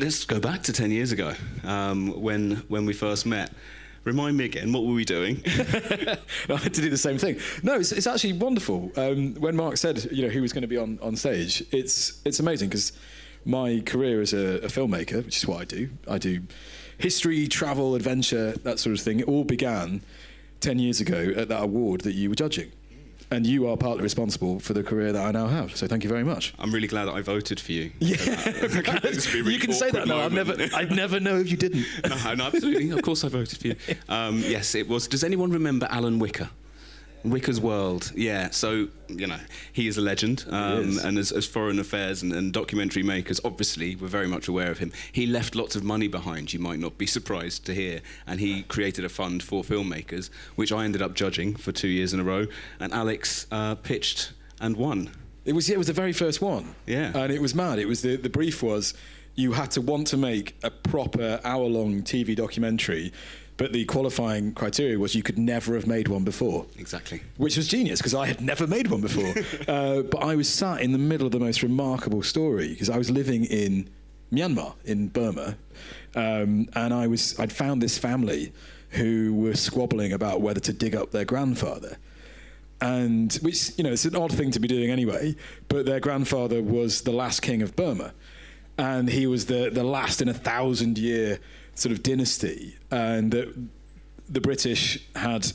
let's go back to 10 years ago, when we first met. Remind me again, what were we doing? I had to do the same thing. No, it's actually wonderful. When Mark said, who was going to be on stage, it's amazing because my career as a filmmaker, which is what I do. I do history, travel, adventure, that sort of thing. It all began 10 years ago at that award that you were judging. And you are partly responsible for the career that I now have. So thank you very much. I'm really glad that I voted for you. Yeah, really you can say that now. I'd never know if you didn't. No, absolutely. Of course I voted for you. Yes, it was. Does anyone remember Alan Wicker? Wicker's World, yeah. So, he is a legend. And as foreign affairs and documentary makers, obviously, we're very much aware of him. He left lots of money behind, you might not be surprised to hear. And he created a fund for filmmakers, which I ended up judging for 2 years in a row. And Alex pitched and won. It was the very first one. Yeah. And it was mad. It was the brief was you had to want to make a proper hour-long TV documentary, but the qualifying criteria was you could never have made one before. Exactly. Which was genius, because I had never made one before. But I was sat in the middle of the most remarkable story, because I was living in Myanmar, in Burma, and I'd found this family who were squabbling about whether to dig up their grandfather. And which, it's an odd thing to be doing anyway, but their grandfather was the last king of Burma. And he was the last in a 1,000-year sort of dynasty. And the British had,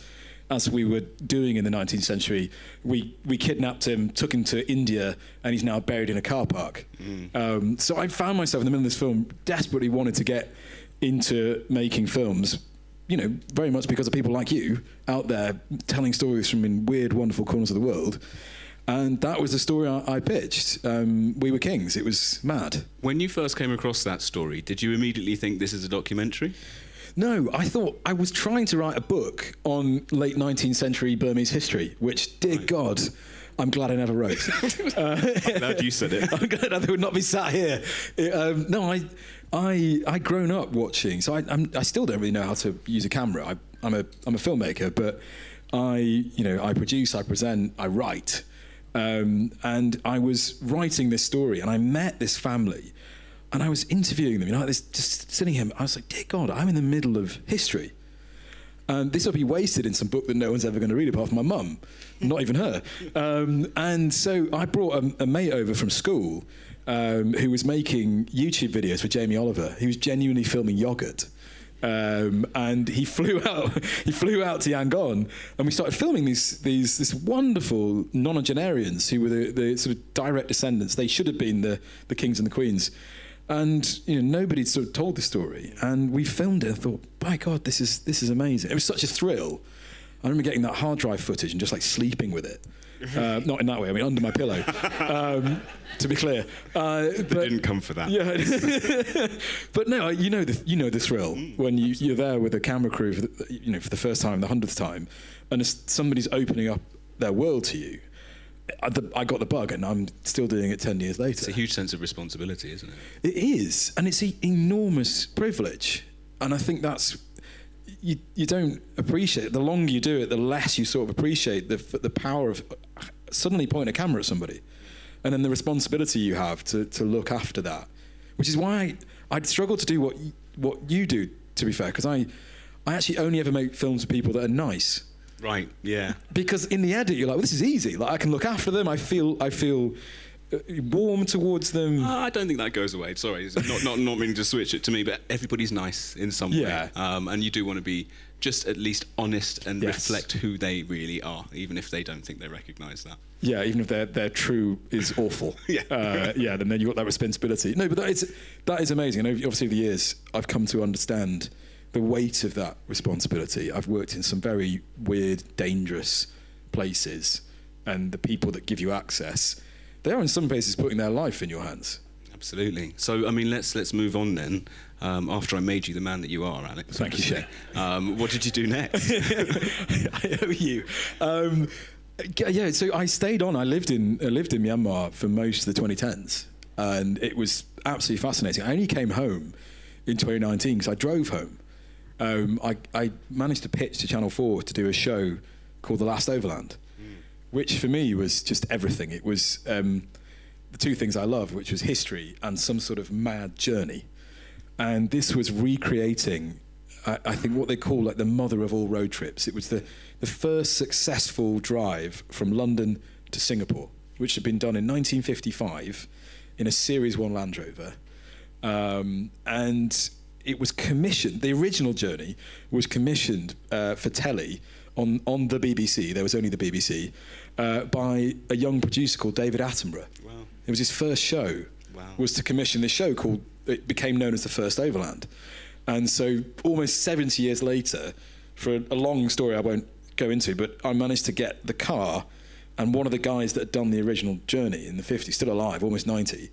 as we were doing in the 19th century, we kidnapped him, took him to India, and he's now buried in a car park. So I found myself in the middle of this film, desperately wanted to get into making films, very much because of people like you out there telling stories from in weird, wonderful corners of the world. And that was the story I pitched. We Were Kings. It was mad. When you first came across that story, did you immediately think this is a documentary? No, I thought I was trying to write a book on late 19th century Burmese history, which, dear God, I'm glad I never wrote. I'm glad you said it. I'm glad I would not be sat here. I'd grown up watching, so I still don't really know how to use a camera. I'm a filmmaker, but I produce, I present, I write. And I was writing this story, and I met this family, and I was interviewing them, just sitting here. I was like, dear God, I'm in the middle of history. And this will be wasted in some book that no one's ever going to read apart from my mum, not even her. And so I brought a mate over from school who was making YouTube videos for Jamie Oliver. He was genuinely filming yogurt. And he flew out to Yangon, and we started filming this wonderful nonagenarians who were the sort of direct descendants. They should have been the kings and the queens, and nobody'd sort of told the story. And we filmed it. I thought, by God, this is amazing. It was such a thrill. I remember getting that hard drive footage and just like sleeping with it. Not in that way. I mean, under my pillow. To be clear, it didn't come for that. Yeah, but no, you know the thrill when you're there with a camera crew for the first time, the 100th time, and somebody's opening up their world to you. I got the bug, and I'm still doing it 10 years later. It's a huge sense of responsibility, isn't it? It is, and it's an enormous privilege, and I think that's. You don't appreciate it. The longer you do it, the less you sort of appreciate the power of suddenly pointing a camera at somebody, and then the responsibility you have to look after that, which is why I'd struggle to do what you do, to be fair, because I actually only ever make films for people that are nice. Right, yeah. Because in the edit, you're like, well, this is easy. Like, I can look after them. I feel warm towards them. I don't think that goes away. Sorry, not meaning to switch it to me, but everybody's nice in some way. And you do want to be just at least honest and reflect who they really are, even if they don't think they recognise that. Yeah, even if their true is awful. Then you've got that responsibility. No, but that is amazing. And obviously over the years, I've come to understand the weight of that responsibility. I've worked in some very weird, dangerous places, and the people that give you access, they are in some cases putting their life in your hands. Absolutely. So, I mean, let's move on then. After I made you the man that you are, Alex. Thank you, Shay. What did you do next? I owe you. So I stayed on. I lived in Myanmar for most of the 2010s, and it was absolutely fascinating. I only came home in 2019 because I drove home. I managed to pitch to Channel 4 to do a show called The Last Overland, which for me was just everything. It was the two things I love, which was history and some sort of mad journey. and this was recreating, I think, what they call like the mother of all road trips. It was the first successful drive from London to Singapore, which had been done in 1955 in a Series 1 Land Rover. And it was commissioned, the original journey was commissioned for telly on the BBC, there was only the BBC, by a young producer called David Attenborough. Wow. It was his first show, Wow. was to commission this show called, it became known as the First Overland. And so almost 70 years later, for a long story I won't go into, but I managed to get the car and one of the guys that had done the original journey in the 50s, still alive, almost 90,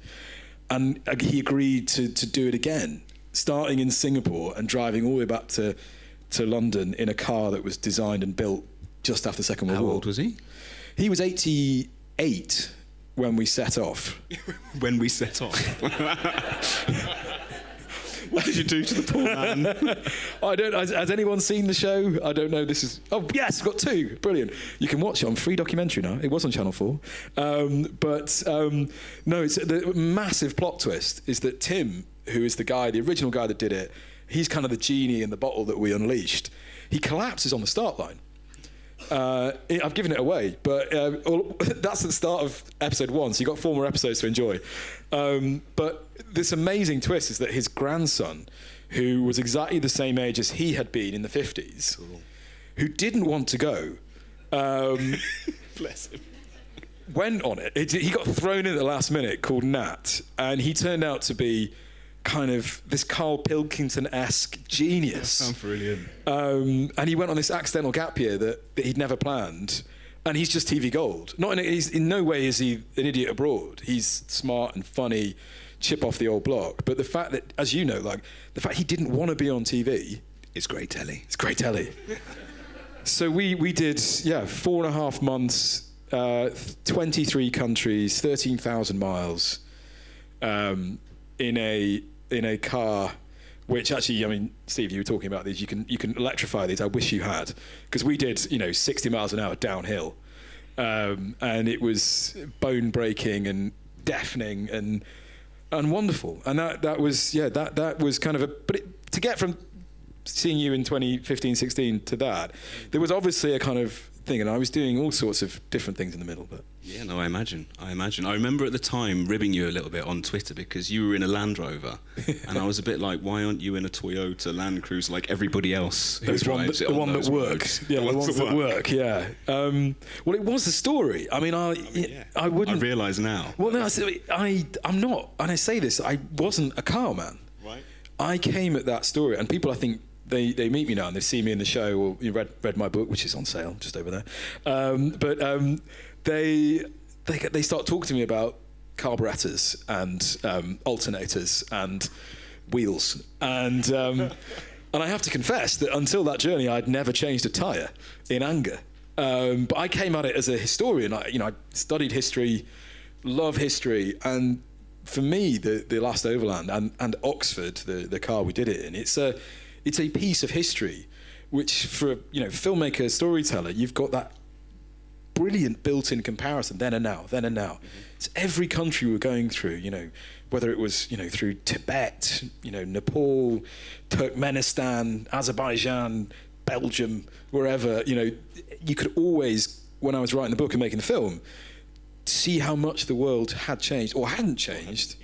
and he agreed to do it again, starting in Singapore and driving all the way back to London in a car that was designed and built just after the Second World War. How old was he? He was 88 when we set off. When we set off. What did you do to the poor man? I don't. Has anyone seen the show? I don't know. This is. Oh yes, got 2. Brilliant. You can watch it on free documentary now. It was on Channel 4. No, it's the massive plot twist is that Tim, who is the original guy that did it, he's kind of the genie in the bottle that we unleashed. He collapses on the start line. I've given it away, but that's the start of episode 1, so you've got 4 more episodes to enjoy. But this amazing twist is that his grandson, who was exactly the same age as he had been in the 50s, cool, who didn't want to go, bless him, went on it. He got thrown in at the last minute, called Nat, and he turned out to be kind of this Carl Pilkington-esque genius. That sounds brilliant. And he went on this accidental gap year that he'd never planned, and he's just TV gold. He's in no way is he an idiot abroad. He's smart and funny, chip off the old block. But the fact that, as you know, like the fact he didn't want to be on TV, it's great telly. It's great telly. So we did 4.5 months, 23 countries, 13,000 miles, in a car, which actually, I mean, Steve, you were talking about these. You can electrify these. I wish you had, because we did 60 miles an hour downhill, and it was bone breaking and deafening and wonderful. And that was kind of to get from seeing you in 2015, 16 to that, there was obviously a kind of thing, and I was doing all sorts of different things in the middle. But yeah, no, I imagine. I remember at the time ribbing you a little bit on Twitter because you were in a Land Rover, and I was a bit like, why aren't you in a Toyota Land Cruiser like everybody else who drives it on the one those that roads? works. Yeah, the ones that work. Yeah. Well, it was the story. I mean, I wouldn't. I realise now. Well, no, I'm not, and I say this. I wasn't a car man. Right. I came at that story, and people, I think, they meet me now and they see me in the show, or you read my book, which is on sale just over there. They start talking to me about carburetors and alternators and wheels, and I have to confess that until that journey, I'd never changed a tyre in anger. But I came at it as a historian. I studied history, love history, and for me, the Last Overland and Oxford, the car we did it in, it's a piece of history, which for filmmaker, storyteller, you've got that brilliant built-in comparison then and now. Mm-hmm. It's every country we're going through, whether it was through Tibet, Nepal, Turkmenistan, Azerbaijan, Belgium, wherever, you could always, when I was writing the book and making the film, see how much the world had changed or hadn't changed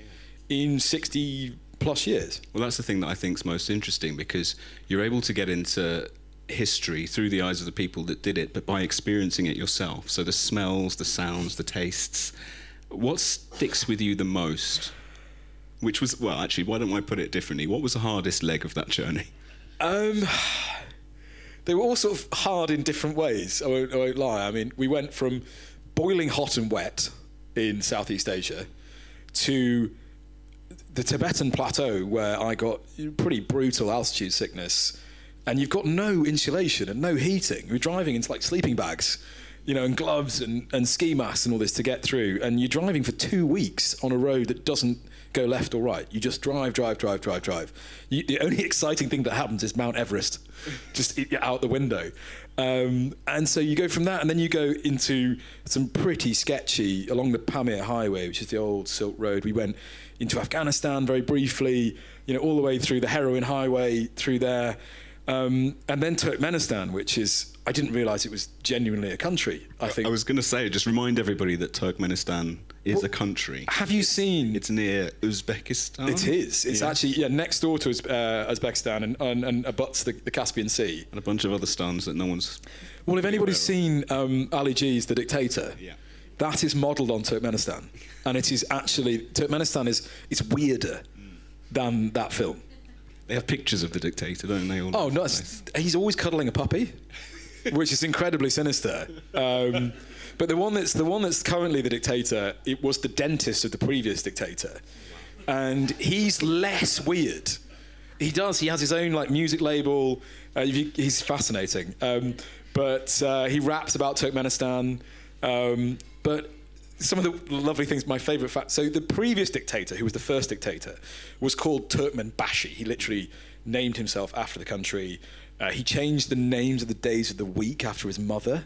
in 60 plus years. Well, that's the thing that I think is most interesting, because you're able to get into history through the eyes of the people that did it, but by experiencing it yourself. So the smells, the sounds, the tastes. What sticks with you the most? Which was, well, actually, why don't I put it differently? What was the hardest leg of that journey? They were all sort of hard in different ways. I won't lie. I mean, we went from boiling hot and wet in Southeast Asia to the Tibetan plateau, where I got pretty brutal altitude sickness, and you've got no insulation and no heating. You're driving into like sleeping bags, and gloves and ski masks and all this to get through, and you're driving for 2 weeks on a road that doesn't go left or right. You just drive. The only exciting thing that happens is Mount Everest, just out the window. And so you go from that, and then you go into some pretty sketchy, along the Pamir Highway, which is the old Silk Road. We went into Afghanistan very briefly, all the way through the heroin highway through there. And then Turkmenistan, which is, I didn't realise it was genuinely a country, I think. I was going to say, just remind everybody that Turkmenistan is a country. Have you seen... It's near Uzbekistan. It is. It's actually next door to Uzbekistan and abuts the Caspian Sea. And a bunch of other stans that no one's... Well, if anybody's seen Ali G's The Dictator, that is modelled on Turkmenistan. And it is actually... Turkmenistan it's weirder than that film. They have pictures of the dictator, don't they? Oh, no, he's always cuddling a puppy, which is incredibly sinister. But the one that's currently the dictator, it was the dentist of the previous dictator, and he's less weird. He has his own music label. He's fascinating, but he raps about Turkmenistan. But some of the lovely things, my favourite fact, so the previous dictator, who was the first dictator, was called Turkmenbashi. He literally named himself after the country. He changed the names of the days of the week after his mother,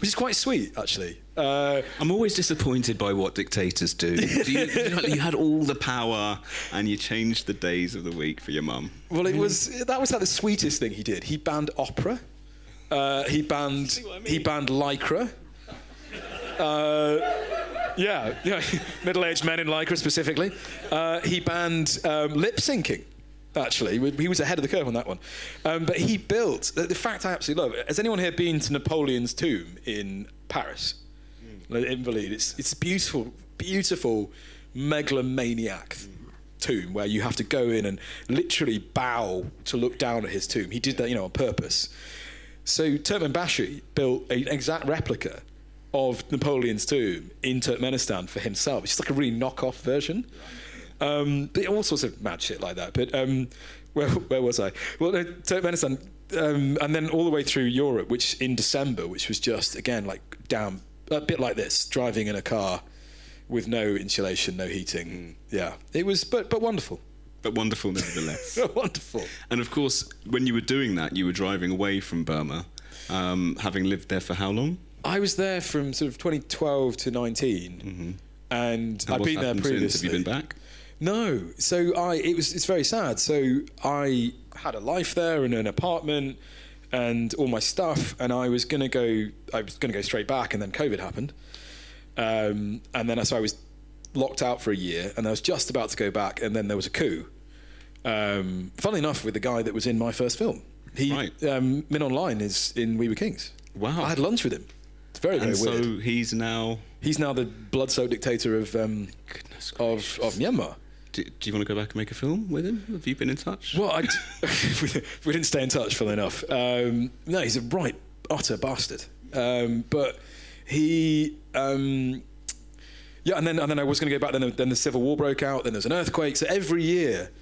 which is quite sweet, actually. I'm always disappointed by what dictators do. You had all the power and you changed the days of the week for your mum. Well, that was the sweetest thing he did. He banned opera. He banned lycra. Middle-aged men in lycra specifically. He banned lip syncing. Actually, he was ahead of the curve on that one. But he built the fact I absolutely love. Has anyone here been to Napoleon's tomb in Paris? Invalides. It's a beautiful megalomaniac tomb where you have to go in and literally bow to look down at his tomb. He did that, on purpose. So Turkmenbashi built an exact replica of Napoleon's tomb in Turkmenistan for himself. It's just like a really knockoff version. But all sorts of mad shit like that. But where was I? Well, Turkmenistan, and then all the way through Europe, which in December, which was just, again, down, a bit like this, driving in a car with no insulation, no heating. Yeah, it was, but wonderful. But wonderful nevertheless. Wonderful. And of course, when you were doing that, you were driving away from Burma, having lived there for how long? I was there from sort of 2012 to 19, and I've been there previously. Since? Have you been back? No. So it's very sad. So I had a life there and an apartment and all my stuff, and I was going to go straight back, and then COVID happened, and then so I was locked out for a year, and I was just about to go back, and then there was a coup. Funnily enough, with the guy that was in my first film. Min Online is in We Were Kings. Wow. I had lunch with him. It's very weird. So he's now the blood-soaked dictator of Myanmar. Do you want to go back and make a film with him? Have you been in touch? Well, we didn't stay in touch, funnily enough. No, he's a right utter bastard. But he, and then I was going to go back. Then the civil war broke out. Then there's an earthquake. So every year,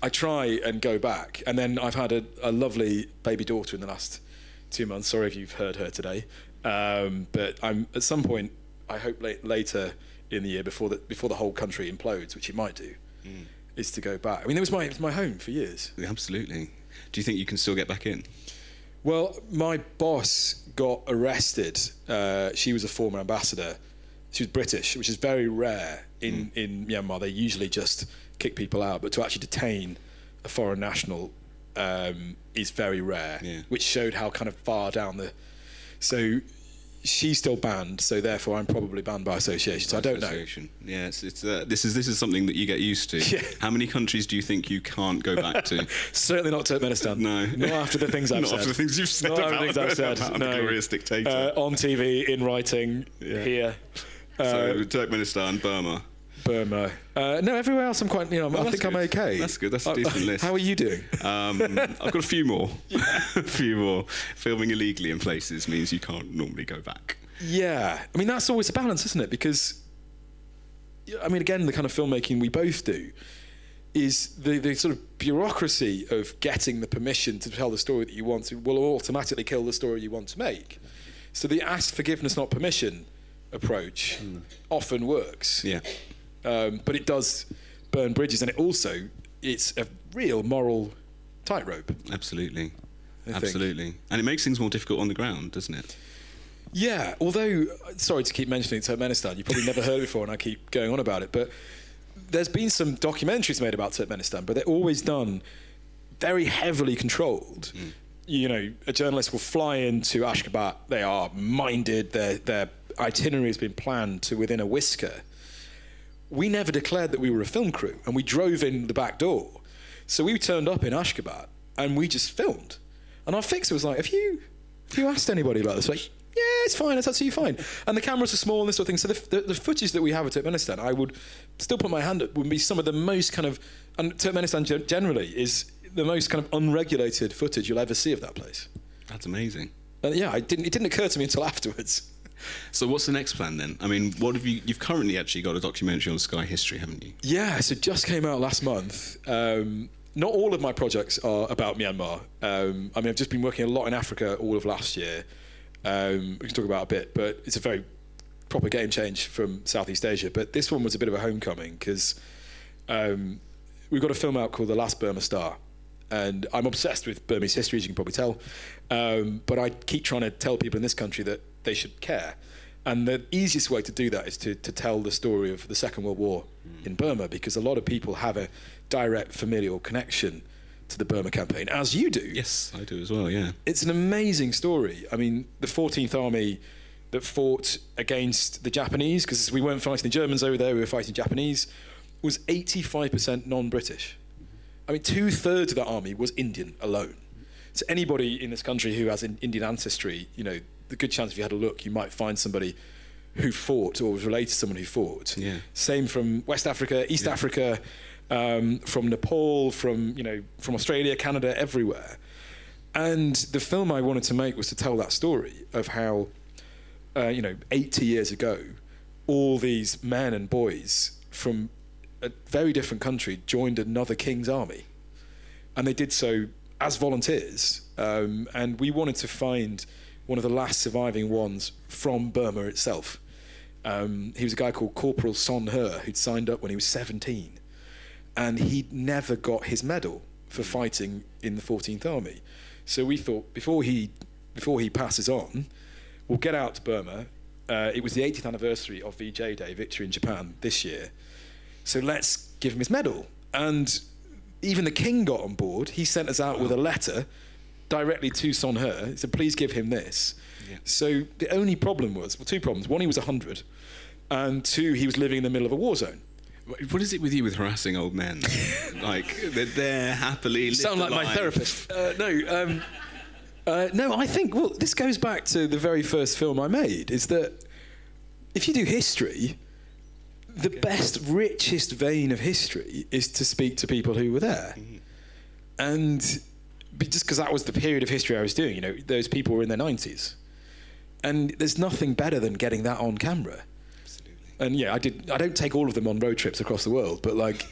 I try and go back. And then I've had a lovely baby daughter in the last 2 months. Sorry if you've heard her today. But I'm at some point, I hope later in the year before the whole country implodes, which it might do, is to go back. I mean, it was my home for years. Absolutely. Do you think you can still get back in? Well, my boss got arrested. She was a former ambassador. She was British, which is very rare in Myanmar. They usually just kick people out, but to actually detain a foreign national is very rare, which showed how kind of far down the... So she's still banned, so therefore I'm probably banned by association. So I don't know. Yeah, this is something that you get used to. Yeah. How many countries do you think you can't go back to? Certainly not Turkmenistan. No, not after the things I've said. Not after the things you've said about the glorious dictator. On TV, in writing, here. So Turkmenistan, Burma. No, everywhere else I'm quite. I think I'm okay. That's good. That's a decent list. How are you doing? I've got a few more. A few more. Filming illegally in places means you can't normally go back. Yeah, I mean that's always a balance, isn't it? Because, I mean, again, the kind of filmmaking we both do is the sort of bureaucracy of getting the permission to tell the story that you want to will automatically kill the story you want to make. So the ask forgiveness, not permission approach often works. Yeah. but it does burn bridges, and it's a real moral tightrope. Absolutely. I think. Absolutely. And it makes things more difficult on the ground, doesn't it? Yeah, although, sorry to keep mentioning Turkmenistan, you've probably never heard it before and I keep going on about it, but there's been some documentaries made about Turkmenistan, but they're always done very heavily controlled. You know, a journalist will fly into Ashgabat, they are minded, their itinerary has been planned to within a whisker. We never declared that we were a film crew, and we drove in the back door. So we turned up in Ashgabat, and we just filmed. And our fixer was like, have you asked anybody about this? Like, yeah, it's fine, it's absolutely fine. And the cameras are small and this sort of thing. So the footage that we have of Turkmenistan, I would still put my hand up, would be some of the most kind of, and Turkmenistan generally is the most kind of unregulated footage you'll ever see of that place. That's amazing. Yeah, it didn't occur to me until afterwards. So what's the next plan then? I mean, what have you've currently actually got a documentary on Sky History, haven't you? Yeah, so it just came out last month. Not all of my projects are about Myanmar. I mean, I've just been working a lot in Africa all of last year. We can talk about it a bit, but it's a very proper game change from Southeast Asia. But this one was a bit of a homecoming because we've got a film out called The Last Burma Star. And I'm obsessed with Burmese history, as you can probably tell. But I keep trying to tell people in this country that they should care. And the easiest way to do that is to tell the story of the Second World War in Burma, because a lot of people have a direct familial connection to the Burma campaign, as you do. Yes, I do as well, yeah. It's an amazing story. I mean, the 14th Army that fought against the Japanese, because we weren't fighting the Germans over there, we were fighting Japanese, was 85% non-British. I mean, 2/3 of that army was Indian alone. So anybody in this country who has an Indian ancestry, you know, the good chance if you had a look, you might find somebody who fought or was related to someone who fought. Yeah. Same from West Africa, East Africa, from Nepal, from Australia, Canada, everywhere. And the film I wanted to make was to tell that story of how, 80 years ago, all these men and boys from a very different country joined another king's army. And they did so as volunteers. And we wanted to find one of the last surviving ones from Burma itself. He was a guy called Corporal Son He, who'd signed up when he was 17. And he'd never got his medal for fighting in the 14th Army. So we thought, before he passes on, we'll get out to Burma. It was the 80th anniversary of VJ Day, Victory in Japan, this year. So let's give him his medal. And even the king got on board. He sent us out with a letter directly to Son He. He said, please give him this. Yeah. So the only problem was, well, two problems. One, he was 100. And two, he was living in the middle of a war zone. What is it with you with harassing old men? Like, they're there happily. Sound like my therapist. No, I think, well, this goes back to the very first film I made, is that if you do history, the best, richest vein of history is to speak to people who were there. Mm-hmm. And just because that was the period of history I was doing, those people were in their 90s. And there's nothing better than getting that on camera. And yeah, I don't take all of them on road trips across the world, but like...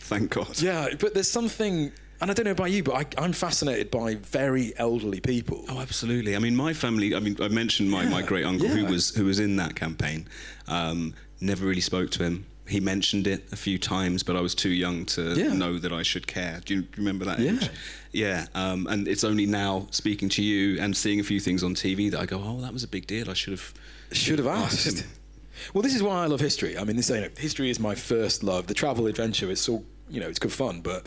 Thank God. Yeah, but there's something, and I don't know about you, but I'm fascinated by very elderly people. Oh, absolutely. I mean, my family, I mentioned my great uncle who was in that campaign. Never really spoke to him. He mentioned it a few times, but I was too young to know that I should care. Do you remember that age? Yeah. And it's only now, speaking to you and seeing a few things on TV, that I go, oh, that was a big deal. I should have asked him. Well, this is why I love history. I mean, history is my first love. The travel adventure is so, it's good fun, but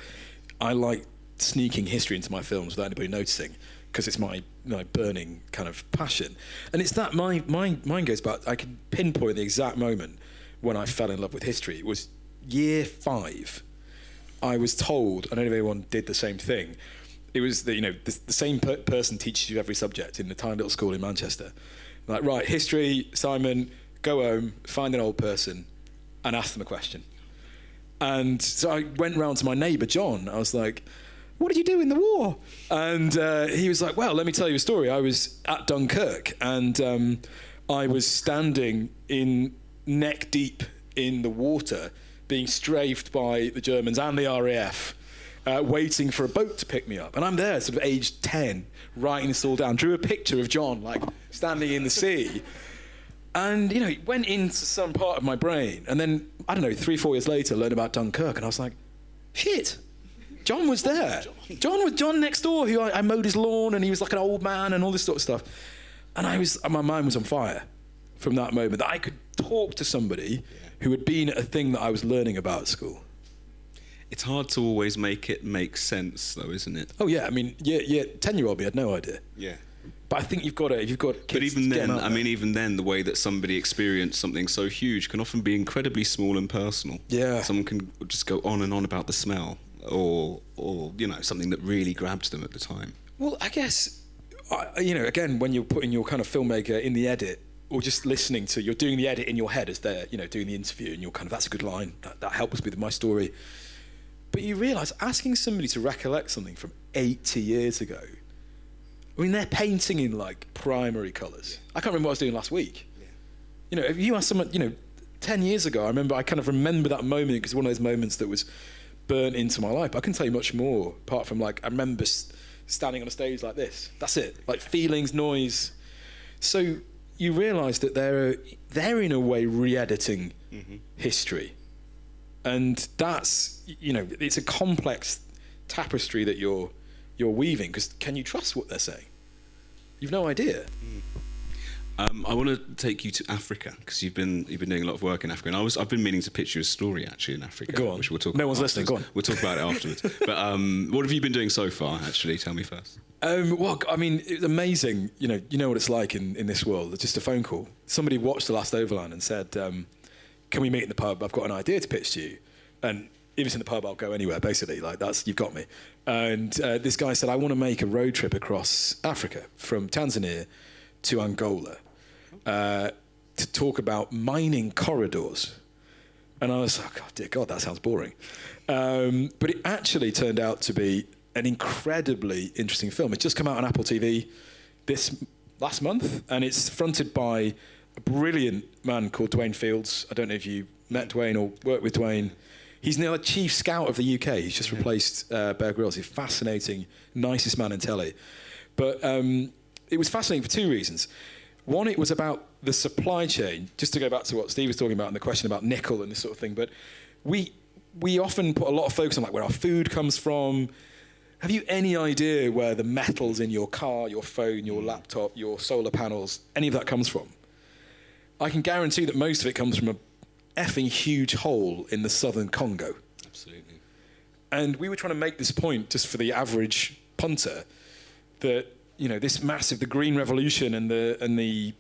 I like sneaking history into my films without anybody noticing, because it's my burning kind of passion. And it's that mine goes back. I can pinpoint the exact moment when I fell in love with history. It was year 5. I was told, I don't know if anyone did the same thing. It was the same person teaches you every subject in the tiny little school in Manchester. Like, right, history, Simon, go home, find an old person, and ask them a question. And so I went round to my neighbour, John. I was like, what did you do in the war? And he was like, well, let me tell you a story. I was at Dunkirk, and I was standing in neck deep in the water, being strafed by the Germans and the RAF, waiting for a boat to pick me up. And I'm there, sort of aged 10, writing this all down. Drew a picture of John, like, standing in the sea. And, you know, it went into some part of my brain. And then, I don't know, 3-4 years later, I learned about Dunkirk. And I was like, shit, John was there. John was John next door, who I mowed his lawn, and he was like an old man and all this sort of stuff. And my mind was on fire from that moment, that I could talk to somebody who had been at a thing that I was learning about at school. It's hard to always make it make sense, though, isn't it? Oh, yeah. I mean, 10-year-old me had no idea. Yeah. But I think you've got kids. But even then, the way that somebody experienced something so huge can often be incredibly small and personal. Yeah. Someone can just go on and on about the smell, or you know, something that really grabbed them at the time. Well, I guess, you know, again, when you're putting your kind of filmmaker in the edit, or just listening to, you're doing the edit in your head as they're, you know, doing the interview, and you're kind of, that's a good line, that helps with my story. But you realise, asking somebody to recollect something from 80 years ago, I mean, they're painting in like primary colours. I can't remember what I was doing last week. Yeah. You know, if you ask someone, you know, 10 years ago, I kind of remember that moment, because it's one of those moments that was burnt into my life. I couldn't tell you much more, apart from like, I remember standing on a stage like this. That's it. Like feelings, noise. So you realise that they're in a way re-editing history. And that's, you know, it's a complex tapestry that you're weaving, because can you trust what they're saying? You've no idea. I want to take you to Africa, because you've been doing a lot of work in Africa, and I've been meaning to pitch you a story actually in Africa. Go on. Which we'll talk. No one's listening. Go on. We'll talk about it afterwards. But what have you been doing so far? Actually, tell me first. Well, I mean, it's amazing. You know what it's like in this world. It's just a phone call. Somebody watched The Last Overland and said, "Can we meet in the pub? I've got an idea to pitch to you." And if it's in the pub, I'll go anywhere. Basically, like you've got me. And this guy said, "I want to make a road trip across Africa from Tanzania to Angola to talk about mining corridors." And I was like, "Oh, dear God, that sounds boring." But it actually turned out to be an incredibly interesting film. It's just come out on Apple TV this last month, and it's fronted by a brilliant man called Dwayne Fields. I don't know if you met Dwayne or worked with Dwayne. He's now the chief scout of the UK. He's just replaced Bear Grylls. He's fascinating, nicest man in telly. But it was fascinating for two reasons. One, it was about the supply chain, just to go back to what Steve was talking about and the question about nickel and this sort of thing. But we often put a lot of focus on like where our food comes from. Have you any idea where the metals in your car, your phone, your laptop, your solar panels, any of that comes from? I can guarantee that most of it comes from a effing huge hole in the southern Congo. Absolutely. And we were trying to make this point just for the average punter that, you know, this massive, the green revolution and the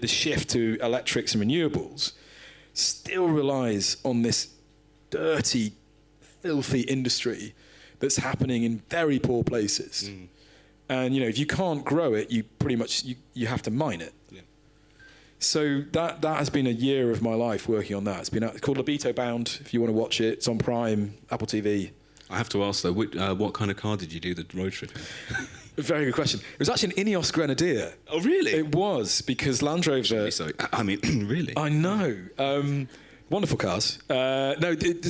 shift to electrics and renewables still relies on this dirty, filthy industry that's happening in very poor places. And, you know, if you can't grow it, you pretty much, you have to mine it. Yeah. So that has been a year of my life working on that. It's called Libido Bound, if you want to watch it. It's on Prime, Apple TV. I have to ask, though, what kind of car did you do the road trip in? Very good question. It was actually an Ineos Grenadier. Oh, really? It was, because Land Rover... So, I mean, really? I know. Wonderful cars. I did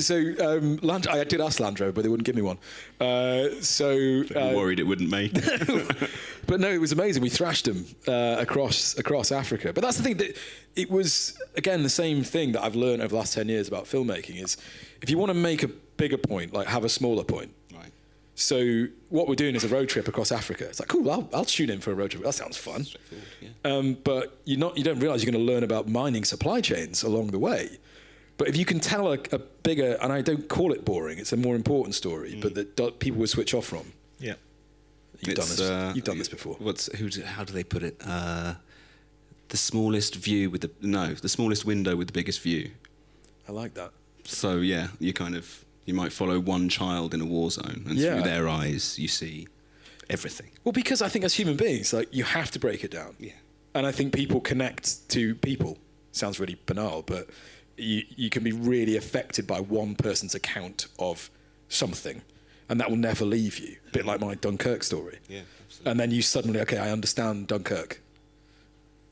ask Land Rover, but they wouldn't give me one. Worried it wouldn't make it. But no, it was amazing. We thrashed them across Africa. But that's the thing, that it was, again, the same thing that I've learned over the last 10 years about filmmaking is if you want to make a bigger point, like have a smaller point. Right. So what we're doing is a road trip across Africa. It's like, cool, I'll tune in for a road trip. That sounds fun. Yeah. But you don't realise you're going to learn about mining supply chains along the way. But if you can tell a bigger, and I don't call it boring, it's a more important story, but that people would switch off from. Yeah. You've done this before. How do they put it? The smallest view the smallest window with the biggest view. I like that. So yeah, you might follow one child in a war zone, and through their eyes you see everything. Well, because I think as human beings, like you have to break it down. Yeah. And I think people connect to people. Sounds really banal, but you can be really affected by one person's account of something, and that will never leave you. A bit like my Dunkirk story. Yeah, absolutely. And then you suddenly, okay, I understand Dunkirk.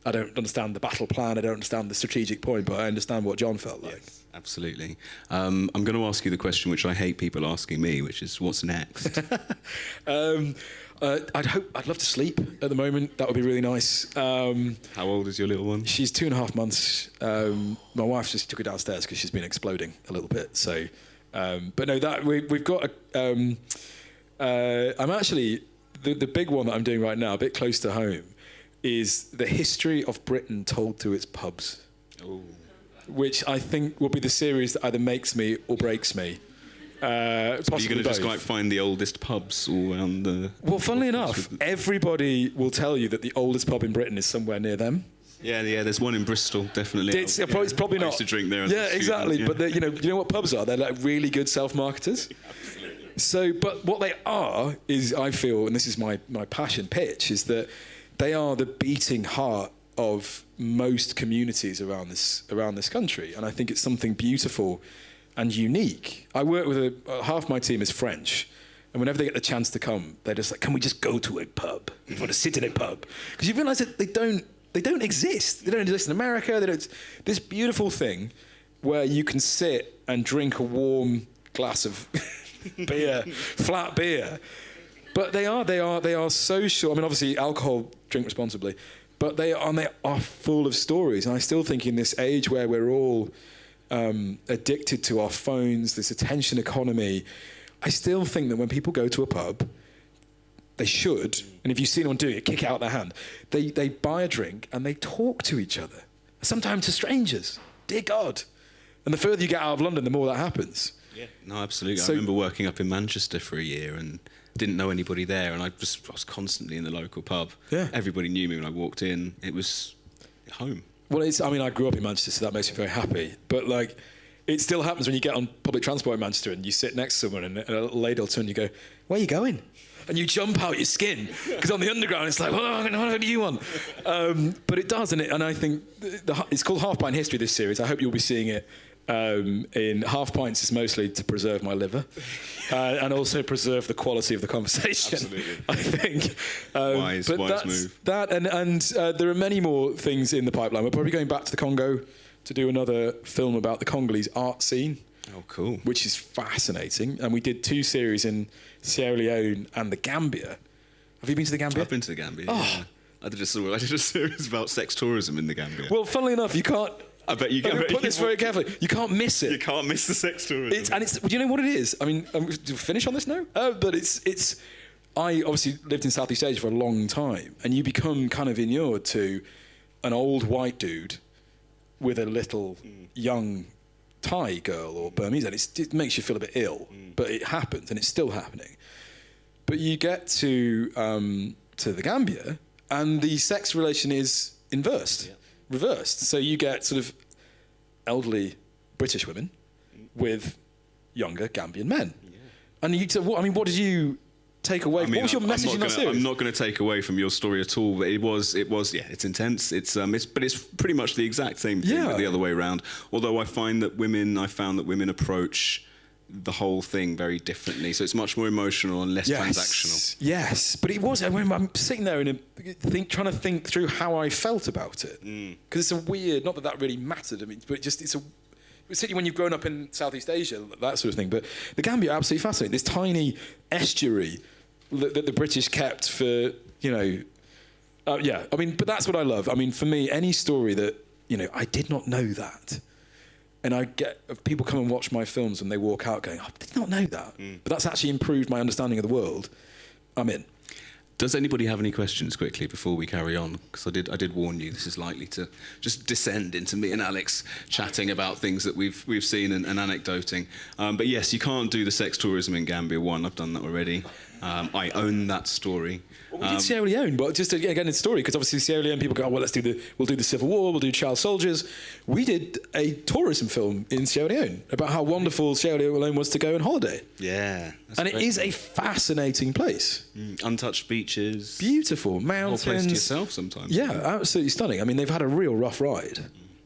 I don't understand the battle plan. I don't understand the strategic point, but I understand what John felt like. Yes, absolutely. I'm going to ask you the question which I hate people asking me, which is, what's next? I'd love to sleep at the moment. That would be really nice. How old is your little one? She's 2.5 months. My wife just took her downstairs because she's been exploding a little bit. So, but no, that we've got. I'm actually the big one that I'm doing right now, a bit close to home, is the history of Britain told through its pubs. Ooh. Which I think will be the series that either makes me or breaks me. Are you going to just like find the oldest pubs all around the... Well, funnily enough, everybody will tell you that the oldest pub in Britain is somewhere near them. Yeah, there's one in Bristol, definitely. It's probably not. I used to drink there as a Yeah, student, exactly. yeah. But you know what pubs are? They're like really good self-marketers. Absolutely. So, but what they are is, I feel, and this is my passion pitch, is that they are the beating heart of most communities around this country, and I think it's something beautiful and unique. I work with half my team is French, and whenever they get the chance to come, they're just like, "Can we just go to a pub? We want to sit in a pub," because you realise that they don't exist. They don't exist in America. They don't. This beautiful thing where you can sit and drink a warm glass of beer, flat beer. But they are social. I mean, obviously, alcohol, drink responsibly. But they are full of stories. And I still think in this age where we're all addicted to our phones, this attention economy, I still think that when people go to a pub, they should, and if you see anyone doing it, kick it out their hand. They buy a drink and they talk to each other, sometimes to strangers. Dear God. And the further you get out of London, the more that happens. Yeah, no, absolutely. So, I remember working up in Manchester for a year and didn't know anybody there, and I was constantly in the local pub. Yeah. Everybody knew me when I walked in. It was home. Well, I grew up in Manchester, so that makes me very happy. But like, it still happens when you get on public transport in Manchester and you sit next to someone and a little lady will turn and you go, "Where are you going?" And you jump out your skin, because on the underground it's like, what do you want? But it does, and I think it's called Half Pint History, this series. I hope you'll be seeing it. In half pints is mostly to preserve my liver and also preserve the quality of the conversation. Absolutely. I think. Wise move. That and there are many more things in the pipeline. We're probably going back to the Congo to do another film about the Congolese art scene. Oh, cool. Which is fascinating. And we did 2 series in Sierra Leone and the Gambia. Have you been to the Gambia? I've been to the Gambia. Oh. Yeah. I did a series about sex tourism in the Gambia. Well, funnily enough, you can't. I bet you can. Put this very carefully. You can't miss it. You can't miss the sex tourism. Do you know what it is? I mean, do we finish on this now? But it's. I obviously lived in Southeast Asia for a long time, and you become kind of inured to an old white dude with a little young Thai girl or Burmese, and it makes you feel a bit ill. But it happens, and it's still happening. But you get to the Gambia, and the sex relation is inversed. Yeah. Reversed. So you get sort of elderly British women with younger Gambian men. Yeah. And you say, what did you take away? What was your message in that series? I'm not going to take away from your story at all, but it was yeah, it's intense. But it's pretty much the exact same thing, but the other way around. Although I found that women approach the whole thing very differently, so it's much more emotional and less transactional. Yes, but it was. I'm sitting there trying to think through how I felt about it, because it's a weird. Not that really mattered. I mean, but it's particularly when you've grown up in Southeast Asia, that sort of thing. But the Gambia, absolutely fascinating. This tiny estuary that the British kept for, yeah. I mean, but that's what I love. I mean, for me, any story that I did not know that. And I get people come and watch my films and they walk out going, "I did not know that." But that's actually improved my understanding of the world. I'm in. Does anybody have any questions quickly before we carry on? Because I did warn you, this is likely to just descend into me and Alex chatting about things that we've seen and anecdoting. But yes, you can't do the sex tourism in Gambia 1. I've done that already. I own that story. Well, we did Sierra Leone, but just again in story, because obviously Sierra Leone people go, "Oh, well, we'll do the Civil War, we'll do child soldiers." We did a tourism film in Sierra Leone about how wonderful Sierra Leone was to go on holiday. Yeah, and it is a fascinating place. Untouched beaches, beautiful mountains. Whole place to yourself sometimes. Yeah, absolutely stunning. I mean, they've had a real rough ride.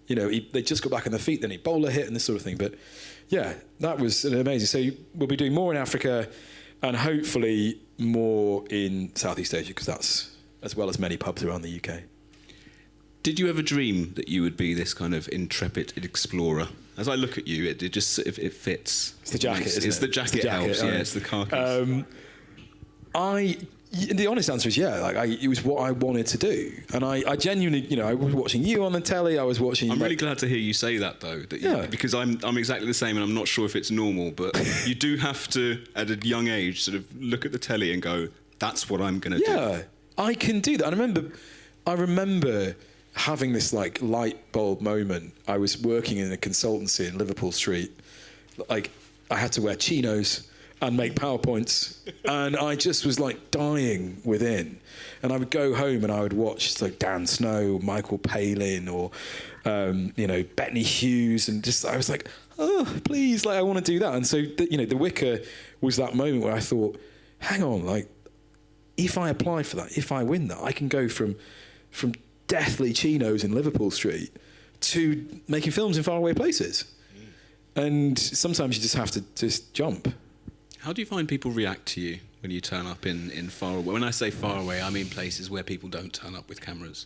They just got back on their feet, then Ebola hit and this sort of thing. But yeah, that was amazing. So we'll be doing more in Africa, and hopefully more in Southeast Asia, because that's as well as many pubs around the UK. Did you ever dream that you would be this kind of intrepid explorer? As I look at you, it just it fits. It's the jacket, isn't it? It's the jacket helps, yeah. It's the carcass. The honest answer is yeah. It was what I wanted to do, and I genuinely, I was watching you on the telly. I was watching. I'm really glad to hear you say that, though. Because I'm exactly the same, and I'm not sure if it's normal, but you do have to, at a young age, sort of look at the telly and go, "That's what I'm going to do." Yeah, I can do that. I remember having this light bulb moment. I was working in a consultancy in Liverpool Street. I had to wear chinos and make PowerPoints, and I just was dying within. And I would go home and I would watch Dan Snow, Michael Palin, or Bettany Hughes, and just I was like, oh, please, I want to do that. And so The Wicker was that moment where I thought, hang on, if I apply for that, if I win that, I can go from deathly chinos in Liverpool Street to making films in faraway places. And sometimes you just have to just jump. How do you find people react to you when you turn up in far away? When I say far away, I mean places where people don't turn up with cameras.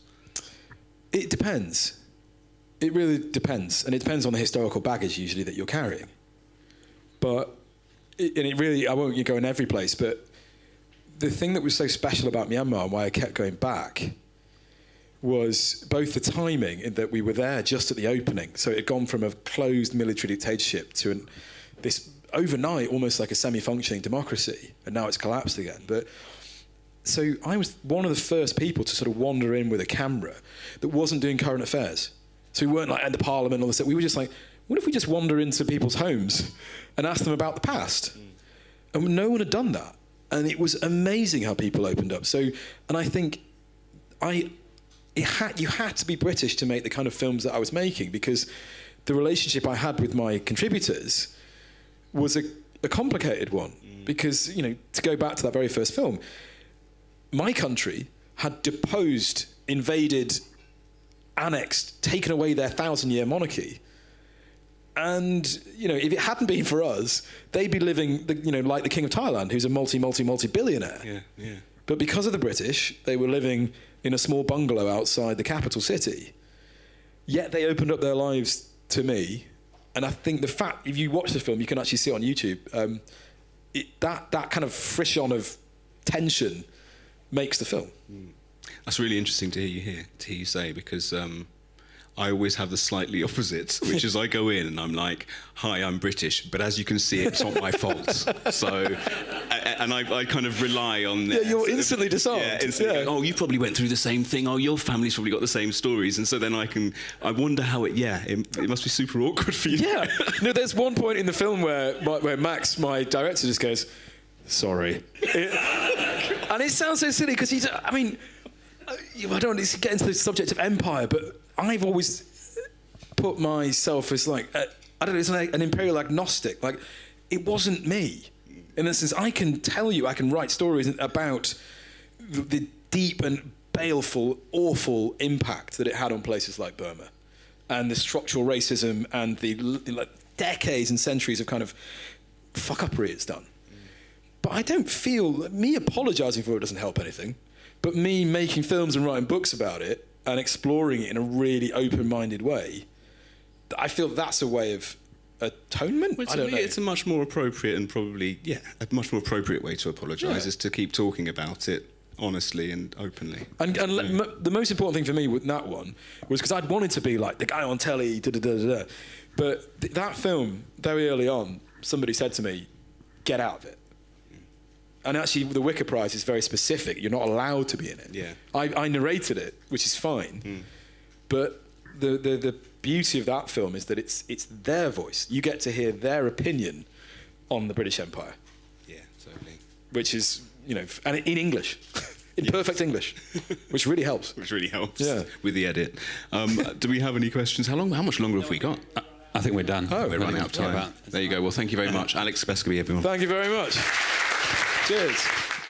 It depends. It really depends. And it depends on the historical baggage, usually, that you're carrying. But, I won't go in every place, but the thing that was so special about Myanmar and why I kept going back was both the timing, in that we were there just at the opening. So it had gone from a closed military dictatorship to this overnight, almost like a semi-functioning democracy, and now it's collapsed again. But so I was one of the first people to sort of wander in with a camera that wasn't doing current affairs. So we weren't at the parliament and all this stuff. We were just what if we just wander into people's homes and ask them about the past? And no one had done that. And it was amazing how people opened up. So, and I think you had to be British to make the kind of films that I was making, because the relationship I had with my contributors was a complicated one. Because, to go back to that very first film, my country had deposed, invaded, annexed, taken away their 1,000-year monarchy. And, if it hadn't been for us, they'd be living, like the King of Thailand, who's a multi-billionaire. Yeah. But because of the British, they were living in a small bungalow outside the capital city. Yet they opened up their lives to me. And I think the fact, if you watch the film, you can actually see it on YouTube, that kind of frisson of tension makes the film. That's really interesting to hear you say, because I always have the slightly opposite, which is I go in and I'm like, hi, I'm British, but as you can see, it's not my fault. So, and I kind of rely on... Yeah, you're instantly disarmed. Yeah, instantly. Go, oh, you probably went through the same thing. Oh, your family's probably got the same stories. And so then I wonder how it must be super awkward for you. Yeah. No, there's one point in the film where Max, my director, just goes, sorry. And it sounds so silly, because I don't want to get into the subject of empire, but I've always put myself as it's an imperial agnostic. It wasn't me. In the sense, I can write stories about the deep and baleful, awful impact that it had on places like Burma, and the structural racism and the decades and centuries of kind of fuck-uppery it's done. But I don't feel, me apologising for it doesn't help anything, but me making films and writing books about it and exploring it in a really open-minded way, I feel that's a way of atonement. Well, I don't know. It's a much more appropriate and probably, a much more appropriate way to apologise is to keep talking about it honestly and openly. And the most important thing for me with that one was because I'd wanted to be like the guy on telly, da-da-da-da-da. But that film, very early on, somebody said to me, get out of it. And actually, the Wicker Prize is very specific. You're not allowed to be in it. Yeah. I narrated it, which is fine. But the beauty of that film is that it's their voice. You get to hear their opinion on the British Empire. Yeah, totally. Which is, and in English. In perfect English, which really helps. Which really helps. Yeah. With the edit. Do we have any questions? How much longer have we got? I think we're done. Oh, we're running out of time. There you go. Well, thank you very much. Alex Bescoby, everyone. Thank you very much. Cheers.